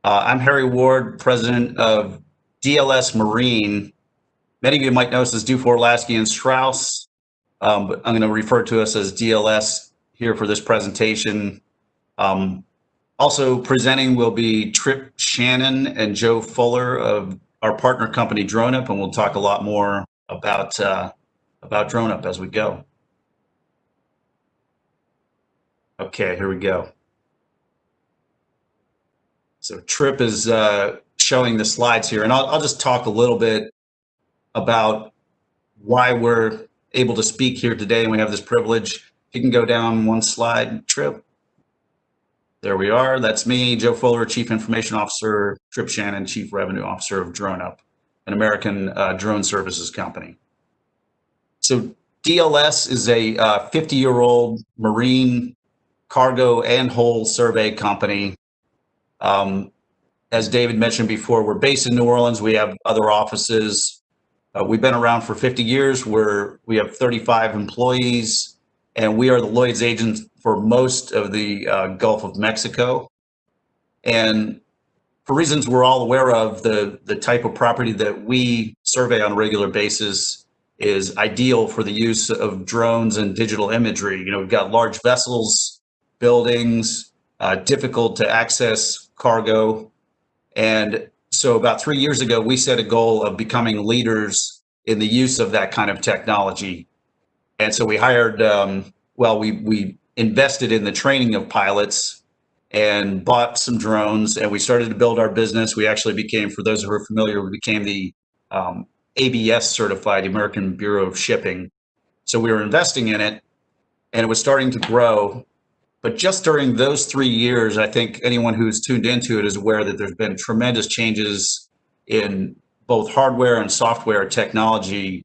I'm Harry Ward, president of DLS Marine. Many of you might know us as Dufour, Lasky, and Strauss, but I'm going to refer to us as DLS here for this presentation. Also presenting will be Trip Shannon and Joe Fuller of our partner company DroneUp, and we'll talk a lot more about DroneUp as we go. Okay, here we go. So Trip is showing the slides here, and I'll just talk a little bit about why we're able to speak here today and we have this privilege. You can go down one slide, Trip. There we are. That's me, Joe Fuller, Chief Information Officer, Trip Shannon, Chief Revenue Officer of DroneUp, an American drone services company. So DLS is a 50-year-old marine cargo and hull survey company. As David mentioned before, we're based in New Orleans. We have other offices. We've been around for 50 years. We have 35 employees, and we are the Lloyd's agent for most of the Gulf of Mexico. And for reasons we're all aware of, the type of property that we survey on a regular basis is ideal for the use of drones and digital imagery. You know, we've got large vessels, buildings, difficult to access cargo. And so about 3 years ago, we set a goal of becoming leaders in the use of that kind of technology. And so we hired, we invested in the training of pilots and bought some drones, and we started to build our business. We actually became, for those who are familiar, we became the ABS certified, American Bureau of Shipping. So we were investing in it, and it was starting to grow. But just during those 3 years, I think anyone who's tuned into it is aware that there's been tremendous changes in both hardware and software technology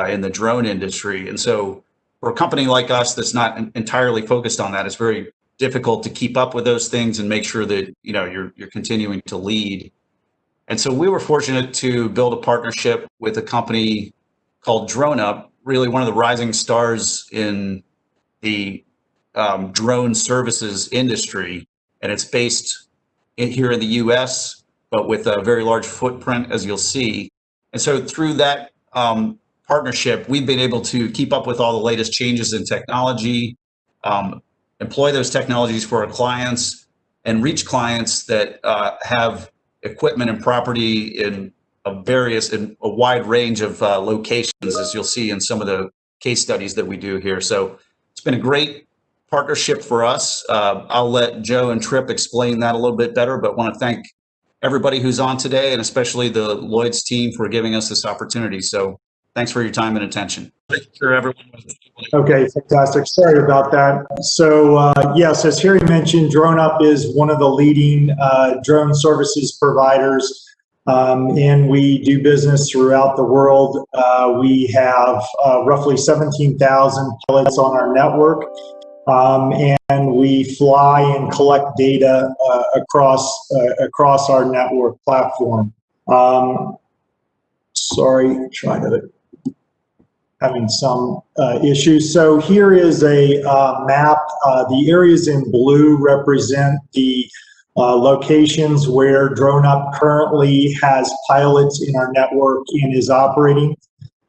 in the drone industry. And so for a company like us that's not entirely focused on that, it's very difficult to keep up with those things and make sure that you're continuing to lead. And so we were fortunate to build a partnership with a company called DroneUp, really one of the rising stars in the drone services industry, and it's based here in the US, but with a very large footprint, as you'll see. And so through that partnership, we've been able to keep up with all the latest changes in technology, employ those technologies for our clients, and reach clients that have equipment and property in a wide range of locations, as you'll see in some of the case studies that we do here. So it's been a great partnership for us. I'll let Joe and Trip explain that a little bit better, but want to thank everybody who's on today, and especially the Lloyd's team for giving us this opportunity. So thanks for your time and attention. Sure, everyone. Okay, fantastic. Sorry about that. So yes, as Harry mentioned, DroneUp is one of the leading drone services providers, and we do business throughout the world. We have roughly 17,000 pilots on our network. And we fly and collect data across our network platform. Having some issues. So here is a map. The areas in blue represent the locations where DroneUp currently has pilots in our network and is operating.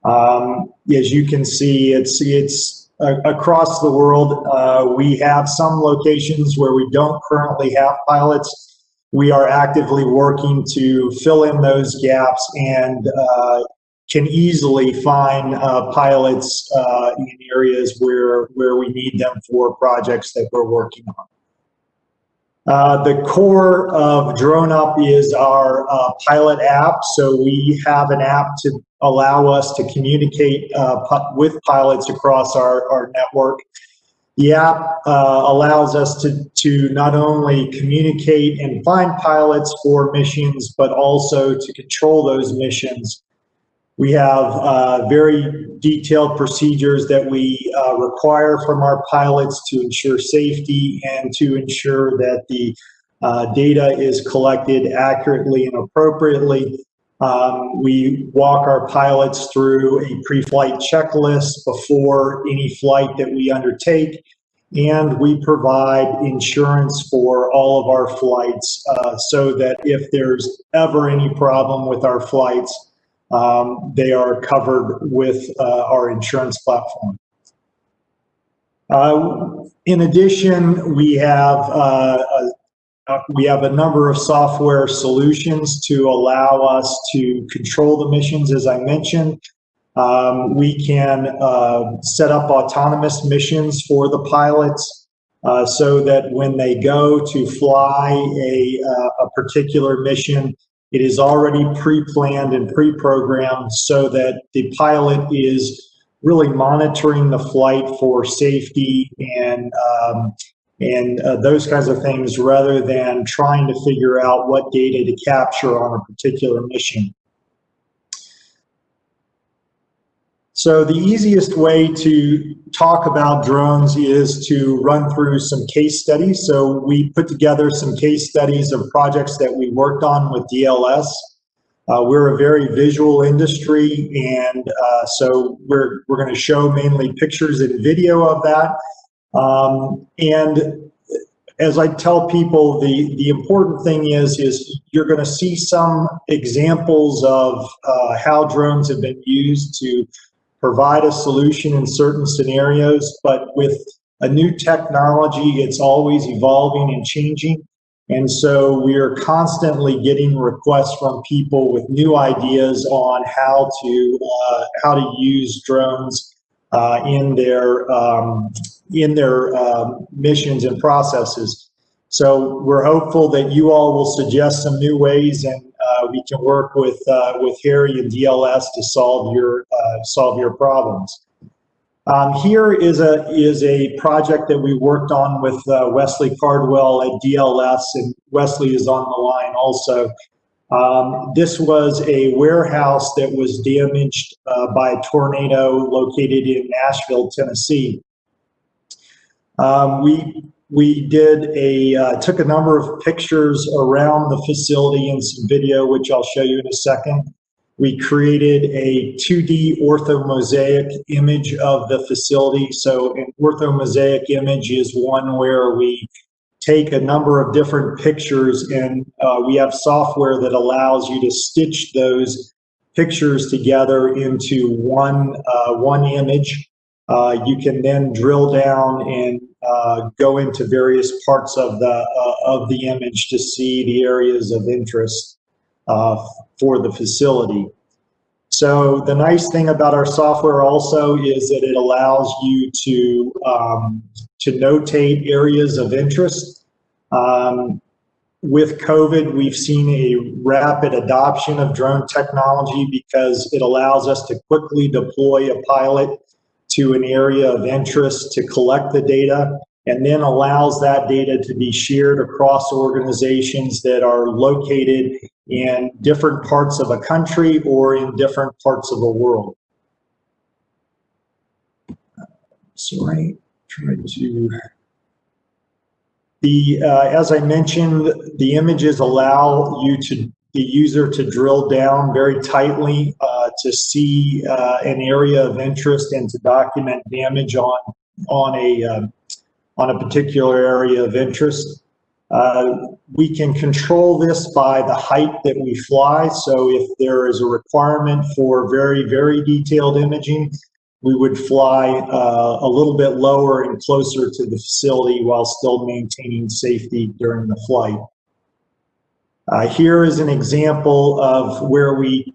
As you can see, it's across the world. We have some locations where we don't currently have pilots. We are actively working to fill in those gaps and can easily find pilots in areas where we need them for projects that we're working on. The core of DroneUp is our pilot app. So we have an app to allow us to communicate with pilots across our network. The app allows us to not only communicate and find pilots for missions, but also to control those missions. We have very detailed procedures that we require from our pilots to ensure safety and to ensure that the data is collected accurately and appropriately. We walk our pilots through a pre-flight checklist before any flight that we undertake, and we provide insurance for all of our flights so that if there's ever any problem with our flights, they are covered with our insurance platform. In addition, we have a number of software solutions to allow us to control the missions, as I mentioned. We can set up autonomous missions for the pilots so that when they go to fly a particular mission, it is already pre-planned and pre-programmed so that the pilot is really monitoring the flight for safety and those kinds of things rather than trying to figure out what data to capture on a particular mission. So the easiest way to talk about drones is to run through some case studies. So we put together some case studies of projects that we worked on with DLS. We're a very visual industry, and so we're going to show mainly pictures and video of that. And as I tell people, the important thing is you're going to see some examples of how drones have been used to provide a solution in certain scenarios, but with a new technology, it's always evolving and changing. And so we are constantly getting requests from people with new ideas on how to use drones in their missions and processes. So we're hopeful that you all will suggest some new ways, and we can work with Harry and DLS to solve your problems. Here is a project that we worked on with Wesley Cardwell at DLS, and Wesley is on the line also. This was a warehouse that was damaged by a tornado located in Nashville, Tennessee. We took a number of pictures around the facility and some video, which I'll show you in a second. We created a 2D orthomosaic image of the facility. So an orthomosaic image is one where we take a number of different pictures, and we have software that allows you to stitch those pictures together into one image. You can then drill down and go into various parts of the image to see the areas of interest for the facility. So the nice thing about our software also is that it allows you to notate areas of interest. With COVID, we've seen a rapid adoption of drone technology because it allows us to quickly deploy a pilot to an area of interest to collect the data, and then allows that data to be shared across organizations that are located in different parts of a country or in different parts of the world. Sorry, as I mentioned, the images allow the user to drill down very tightly to see an area of interest and to document damage on a particular area of interest. We can control this by the height that we fly. So if there is a requirement for very, very detailed imaging, we would fly a little bit lower and closer to the facility while still maintaining safety during the flight. Here is an example of where we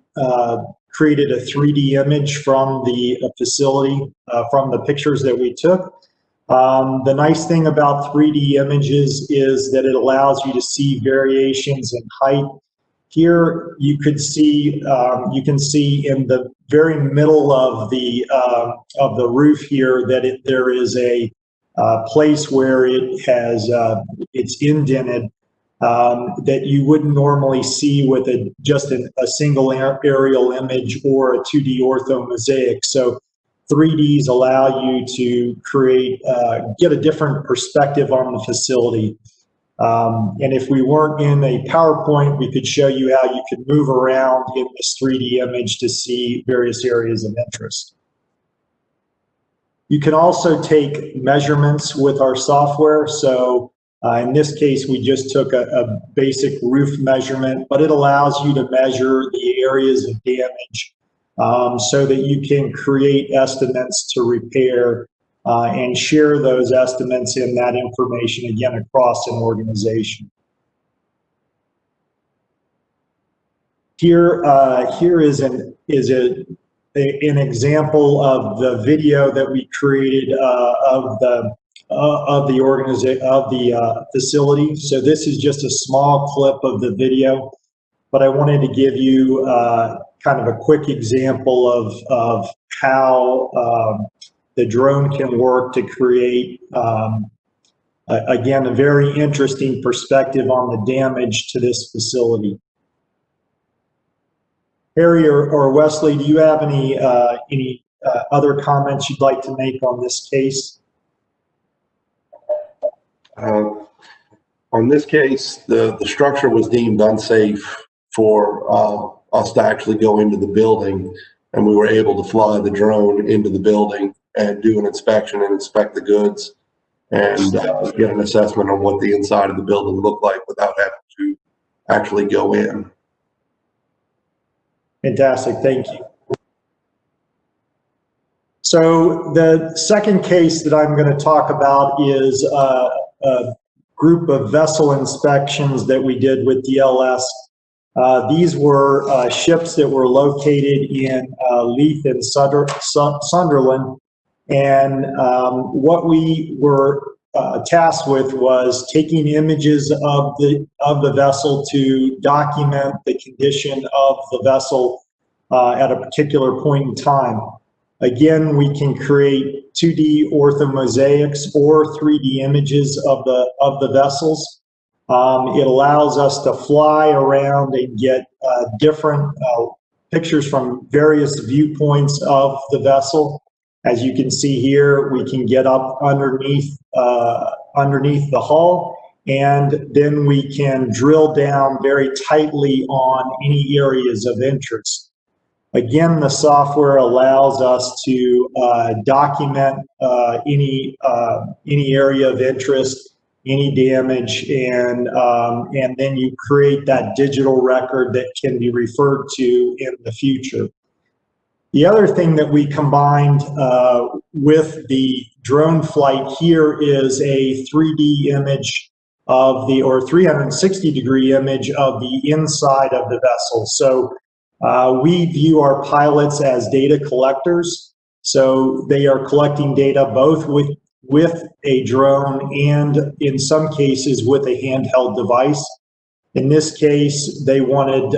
created a 3D image from the facility, from the pictures that we took. The nice thing about 3D images is that it allows you to see variations in height. Here you can see in the very middle of the roof here that there is a place where it's indented that you wouldn't normally see with just a single aerial image or a 2D orthomosaic. So 3Ds allow you to get a different perspective on the facility. And if we weren't in a PowerPoint, we could show you how you could move around in this 3D image to see various areas of interest. You can also take measurements with our software. So in this case, we just took a basic roof measurement, but it allows you to measure the areas of damage so that you can create estimates to repair and share those estimates and that information again across an organization. Here is an example of the video that we created of the facility. So this is just a small clip of the video, but I wanted to give you kind of a quick example of how the drone can work to create, again, a very interesting perspective on the damage to this facility. Harry or Wesley, do you have any other comments you'd like to make on this case? On this case, the structure was deemed unsafe for us to actually go into the building, and we were able to fly the drone into the building and do an inspection and inspect the goods and get an assessment on what the inside of the building looked like without having to actually go in. Fantastic, thank you. So the second case that I'm going to talk about is a group of vessel inspections that we did with DLS. These were ships that were located in Leith and Sunderland, and what we were tasked with was taking images of the vessel to document the condition of the vessel at a particular point in time. Again, we can create 2D orthomosaics or 3D images of the vessels. It allows us to fly around and get different pictures from various viewpoints of the vessel. As you can see here, we can get up underneath the hull, and then we can drill down very tightly on any areas of interest. Again, the software allows us to document any area of interest, any damage, and then you create that digital record that can be referred to in the future. The other thing that we combined with the drone flight here is a 3D image of or 360-degree image of the inside of the vessel. So we view our pilots as data collectors. So they are collecting data both with a drone and in some cases with a handheld device. In this case, they wanted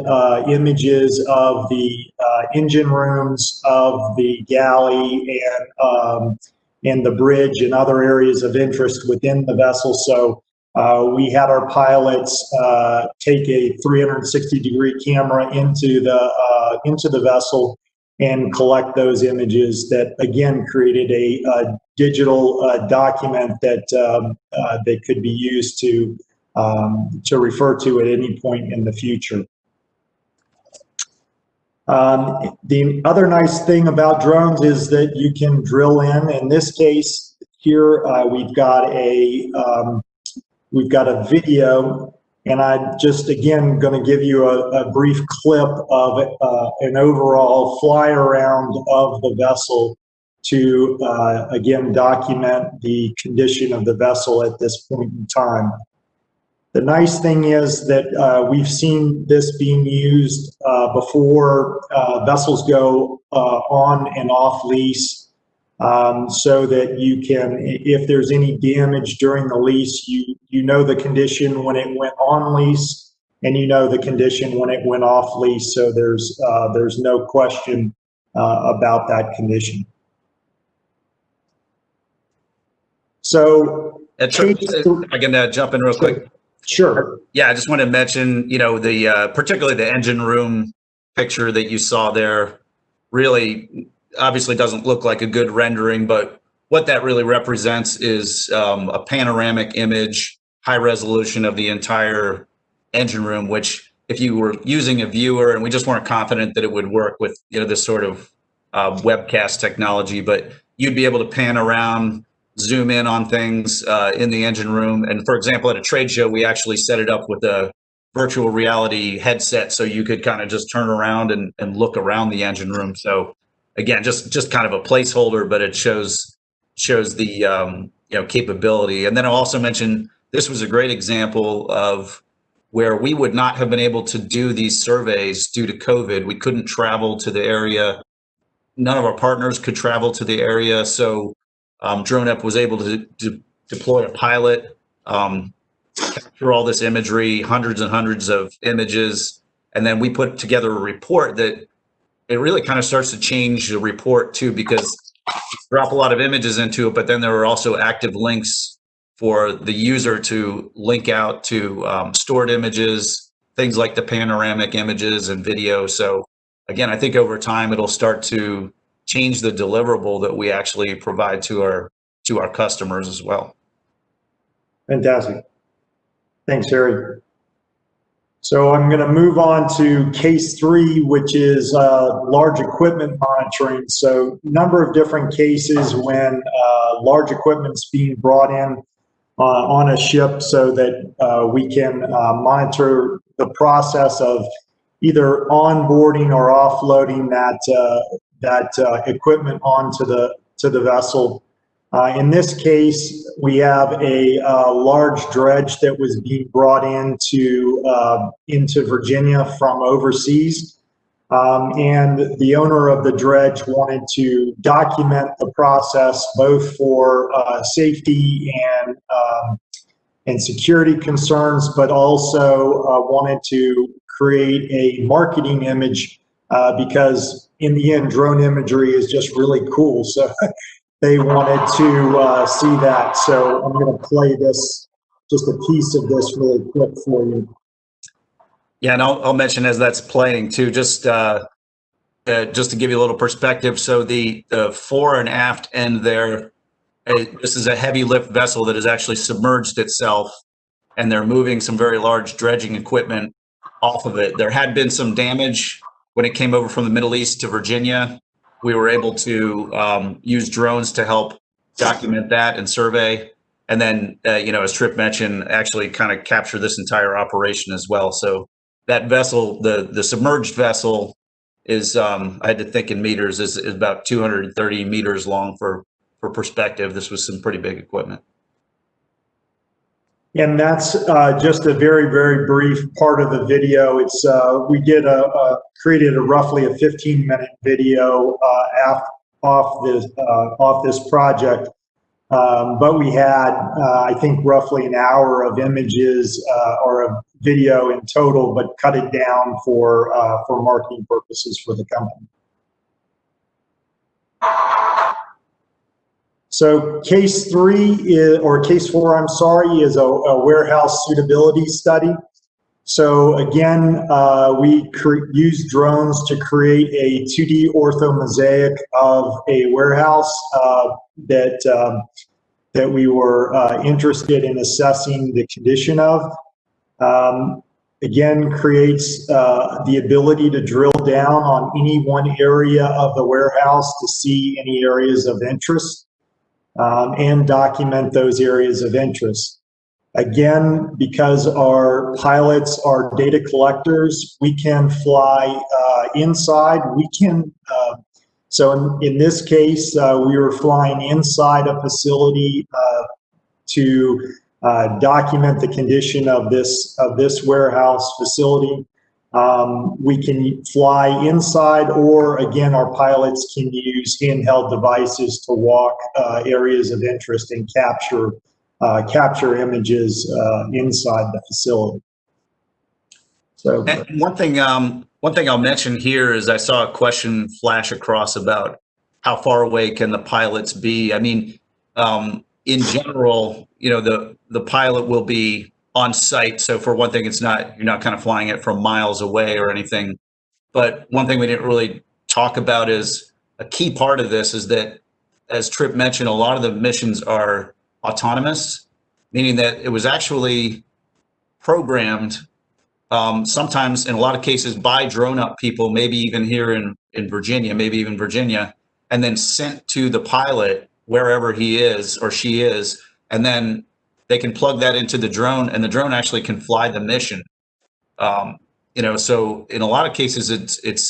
images of the engine rooms, of the galley, and the bridge and other areas of interest within the vessel. So we had our pilots take a 360-degree camera into the vessel and collect those images that, again, created a digital document that could be used to refer to at any point in the future. The other nice thing about drones is that you can drill in. In this case, here we've got a video, and I'm just again going to give you a brief clip of an overall fly around of the vessel to again document the condition of the vessel at this point in time. The nice thing is that we've seen this being used before vessels go on and off lease, so that you can, if there's any damage during the lease, you know the condition when it went on lease, and you know the condition when it went off lease. So there's no question about that condition. So I can jump in real quick. Sure. Yeah, I just want to mention, the particularly the engine room picture that you saw there really obviously doesn't look like a good rendering, but what that really represents is a panoramic image, high resolution of the entire engine room, which if you were using a viewer, and we just weren't confident that it would work with this sort of webcast technology, but you'd be able to pan around, zoom in on things in the engine room. And for example, at a trade show, we actually set it up with a virtual reality headset so you could kind of just turn around and look around the engine room. So again, just kind of a placeholder, but it shows the capability. And then I'll also mention this was a great example of where we would not have been able to do these surveys due to COVID. We couldn't travel to the area. None of our partners could travel to the area. So DroneUp was able to deploy a pilot, capture all this imagery, hundreds and hundreds of images. And then we put together a report that it really kind of starts to change the report too, because drop a lot of images into it, but then there are also active links for the user to link out to stored images, things like the panoramic images and video. So again, I think over time it'll start to change the deliverable that we actually provide to our customers as well. Fantastic. Thanks, Harry. So I'm going to move on to case 3, which is large equipment monitoring. So number of different cases when large equipment's being brought in on a ship so that we can monitor the process of either onboarding or offloading that equipment onto the vessel. In this case, we have a large dredge that was being brought into Virginia from overseas. And the owner of the dredge wanted to document the process both for safety and security concerns, but also wanted to create a marketing image because in the end, drone imagery is just really cool. So they wanted to see that. So I'm going to play this, just a piece of this really quick for you. Yeah, and I'll mention as that's playing too, just to give you a little perspective. So the fore and aft end there, this is a heavy lift vessel that has actually submerged itself, and they're moving some very large dredging equipment off of it. There had been some damage when it came over from the Middle East to Virginia. We were able to use drones to help document that and survey. And then, as Tripp mentioned, actually kind of capture this entire operation as well. So that vessel, the submerged vessel is, I had to think in meters, is about 230 meters long for perspective. This was some pretty big equipment. And that's just a very, very brief part of the video. It's we did created a roughly a 15-minute video off this project, but we had I think roughly an hour of images or a video in total, but cut it down for marketing purposes for the company. So case 3 is, or case 4, I'm sorry, is a warehouse suitability study. So again, we use drones to create a 2D orthomosaic of a warehouse that we were interested in assessing the condition of. Again, creates the ability to drill down on any one area of the warehouse to see any areas of interest. And document those areas of interest. Again, because our pilots are data collectors, we can fly inside. We can, so in this case, we were flying inside a facility to document the condition of this warehouse facility. We can fly inside, or again, our pilots can use handheld devices to walk areas of interest and capture images inside the facility. So, and one thing I'll mention here is I saw a question flash across about how far away can the pilots be. I mean, in general, the pilot will be on site. So for one thing, you're not kind of flying it from miles away or anything. But one thing we didn't really talk about is a key part of this is that, as Tripp mentioned, a lot of the missions are autonomous, meaning that it was actually programmed sometimes in a lot of cases by DroneUp people, maybe even here in Virginia, maybe even Virginia, and then sent to the pilot wherever he is or she is, and then they can plug that into the drone, and the drone actually can fly the mission. So in a lot of cases, it's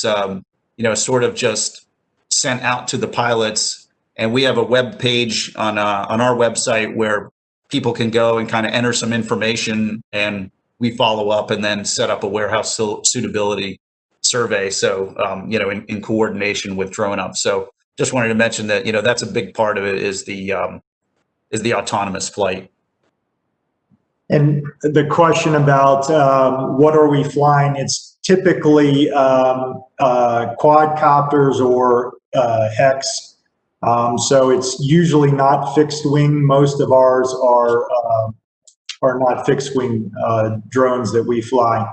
sort of just sent out to the pilots, and we have a web page on our website where people can go and kind of enter some information, and we follow up and then set up a warehouse suitability survey. So in coordination with Drone Up. So just wanted to mention that that's a big part of it is the autonomous flight. And the question about what are we flying? It's typically quadcopters or HEX. So it's usually not fixed wing. Most of ours are not fixed wing drones that we fly.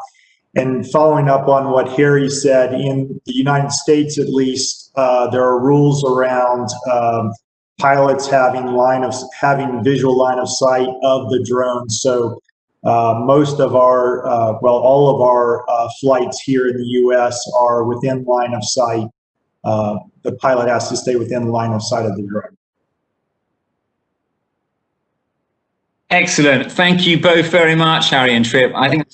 And following up on what Harry said, in the United States at least, there are rules around pilots having visual line of sight of the drone. So most of our, all of our flights here in the U.S. are within line of sight. The pilot has to stay within line of sight of the drone. Excellent. Thank you both very much, Harry and Trip. I think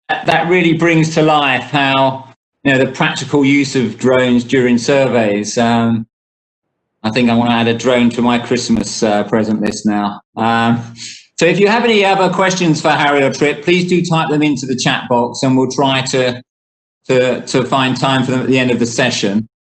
that really brings to life how the practical use of drones during surveys. I think I want to add a drone to my Christmas present list now. So if you have any other questions for Harry or Trip, please do type them into the chat box, and we'll try to find time for them at the end of the session.